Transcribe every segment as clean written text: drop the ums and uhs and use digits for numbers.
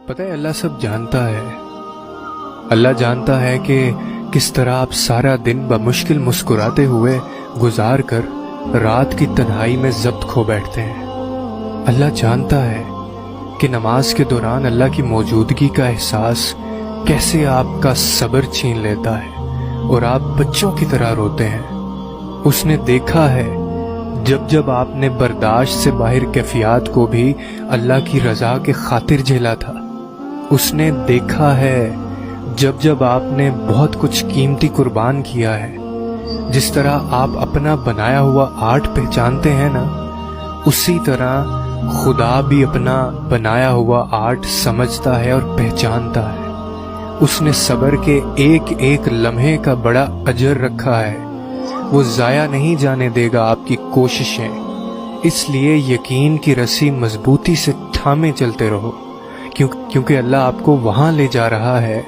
पता है अल्लाह सब जानता है। अल्लाह जानता है कि किस तरह आप सारा दिन बमुश्किल मुस्कुराते हुए गुजार कर रात की तन्हाई में जब्त खो बैठते हैं। अल्लाह जानता है कि नमाज के दौरान अल्लाह की मौजूदगी का एहसास कैसे आपका सब्र छीन लेता है और आप बच्चों की तरह रोते हैं। उसने देखा है जब जब आपने बर्दाश्त से बाहर कैफियत को भी अल्लाह की रजा के खातिर झेला था। उसने देखा है जब जब आपने बहुत कुछ कीमती कुर्बान किया है। जिस तरह आप अपना बनाया हुआ आर्ट पहचानते हैं ना, उसी तरह खुदा भी अपना बनाया हुआ आर्ट समझता है और पहचानता है। उसने सब्र के एक एक लम्हे का बड़ा अजर रखा है। वो जाया नहीं जाने देगा आपकी कोशिशें। इसलिए यकीन की रस्सी मजबूती से थामे चलते रहो, क्योंकि अल्लाह आपको वहां ले जा रहा है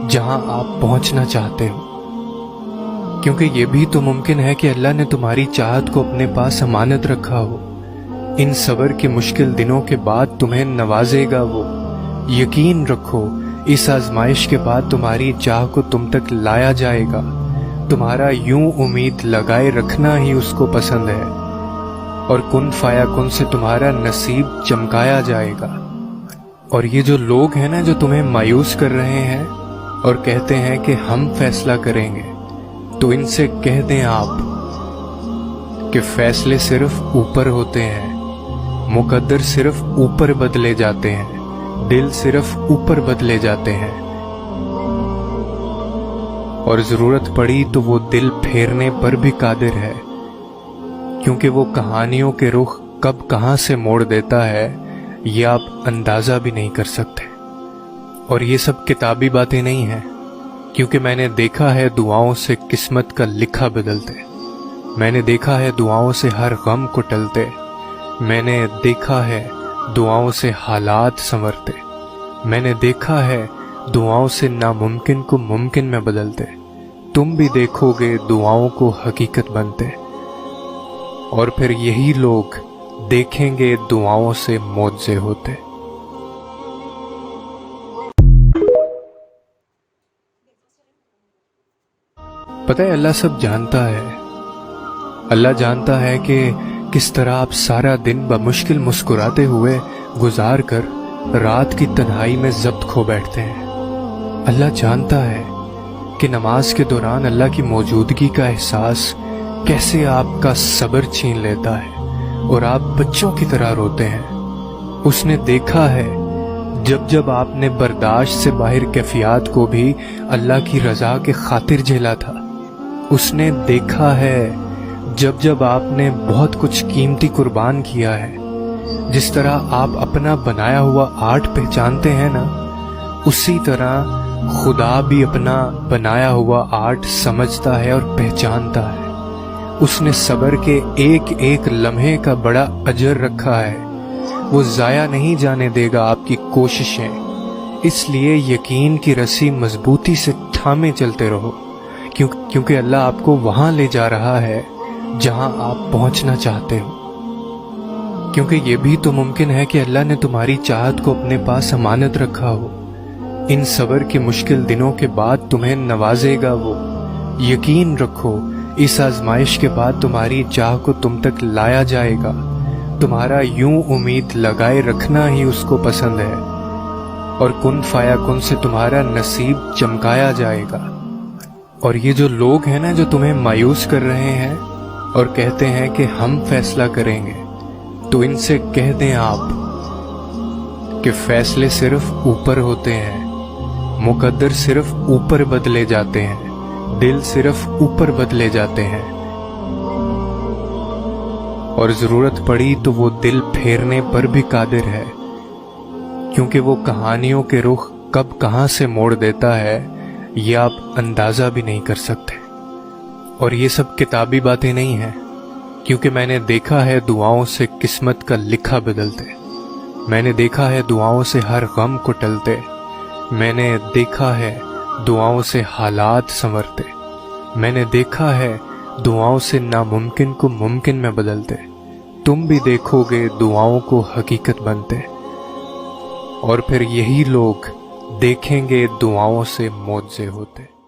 जहां आप पहुंचना चाहते हो। क्योंकि ये भी तो मुमकिन है कि अल्लाह ने तुम्हारी चाहत को अपने पास अमानत रखा हो। इन सब्र के मुश्किल दिनों के बाद तुम्हें नवाजेगा वो। यकीन रखो, इस आजमाइश के बाद तुम्हारी चाह को तुम तक लाया जाएगा। तुम्हारा यूं उम्मीद लगाए रखना ही उसको पसंद है और कुन फाया कुन से तुम्हारा नसीब चमकाया जाएगा। और ये जो लोग हैं ना, जो तुम्हें मायूस कर रहे हैं और कहते हैं कि हम फैसला करेंगे, तो इनसे कह दें आप कि फैसले सिर्फ ऊपर होते हैं, मुकद्दर सिर्फ ऊपर बदले जाते हैं, दिल सिर्फ ऊपर बदले जाते हैं। और जरूरत पड़ी तो वो दिल फेरने पर भी कादिर है, क्योंकि वो कहानियों के रुख कब कहां से मोड़ देता है ये आप अंदाजा भी नहीं कर सकते। और ये सब किताबी बातें नहीं हैं, क्योंकि मैंने देखा है दुआओं से किस्मत का लिखा बदलते। मैंने देखा है दुआओं से हर गम को टलते। मैंने देखा है दुआओं से हालात संवरते। मैंने देखा है दुआओं से नामुमकिन को मुमकिन में बदलते। तुम भी देखोगे दुआओं को हकीकत बनते। और फिर यही लोग देखेंगे दुआओं से मौजे होते। पता है अल्लाह सब जानता है। अल्लाह जानता है कि किस तरह आप सारा दिन बमुश्किल मुस्कुराते हुए गुजार कर रात की तन्हाई में जब्त खो बैठते हैं। अल्लाह जानता है कि नमाज के दौरान अल्लाह की मौजूदगी का एहसास कैसे आपका सब्र छीन लेता है और आप बच्चों की तरह रोते हैं। उसने देखा है जब जब आपने बर्दाश्त से बाहर कैफियत को भी अल्लाह की रजा के खातिर झेला था। उसने देखा है जब जब आपने बहुत कुछ कीमती कुर्बान किया है। जिस तरह आप अपना बनाया हुआ आर्ट पहचानते हैं ना, उसी तरह खुदा भी अपना बनाया हुआ आर्ट समझता है और पहचानता है। उसने सब्र के एक एक लम्हे का बड़ा अजर रखा है। वो जाया नहीं जाने देगा आपकी कोशिशें। इसलिए यकीन की रस्सी मजबूती से थामे चलते रहो, क्योंकि अल्लाह आपको वहां ले जा रहा है जहां आप पहुंचना चाहते हो। क्योंकि ये भी तो मुमकिन है कि अल्लाह ने तुम्हारी चाहत को अपने पास अमानत रखा हो। इन सब्र के मुश्किल दिनों के बाद तुम्हें नवाजेगा वो। यकीन रखो, इस आजमाइश के बाद तुम्हारी चाह को तुम तक लाया जाएगा। तुम्हारा यूं उम्मीद लगाए रखना ही उसको पसंद है और कुन फाया कुन से तुम्हारा नसीब चमकाया जाएगा। और ये जो लोग हैं ना, जो तुम्हें मायूस कर रहे हैं और कहते हैं कि हम फैसला करेंगे, तो इनसे कह दें आप कि फैसले सिर्फ ऊपर होते हैं, मुकद्दर सिर्फ ऊपर बदले जाते हैं, दिल सिर्फ ऊपर बदले जाते हैं। और जरूरत पड़ी तो वो दिल फेरने पर भी कादिर है, क्योंकि वो कहानियों के रुख कब कहां से मोड़ देता है ये आप अंदाजा भी नहीं कर सकते। और ये सब किताबी बातें नहीं हैं, क्योंकि मैंने देखा है दुआओं से किस्मत का लिखा बदलते। मैंने देखा है दुआओं से हर गम को टलते। मैंने देखा है दुआओं से हालात संवरते। मैंने देखा है दुआओं से नामुमकिन को मुमकिन में बदलते। तुम भी देखोगे दुआओं को हकीकत बनते। اور پھر یہی لوگ دیکھیں گے دعاؤں سے معجزے ہوتے۔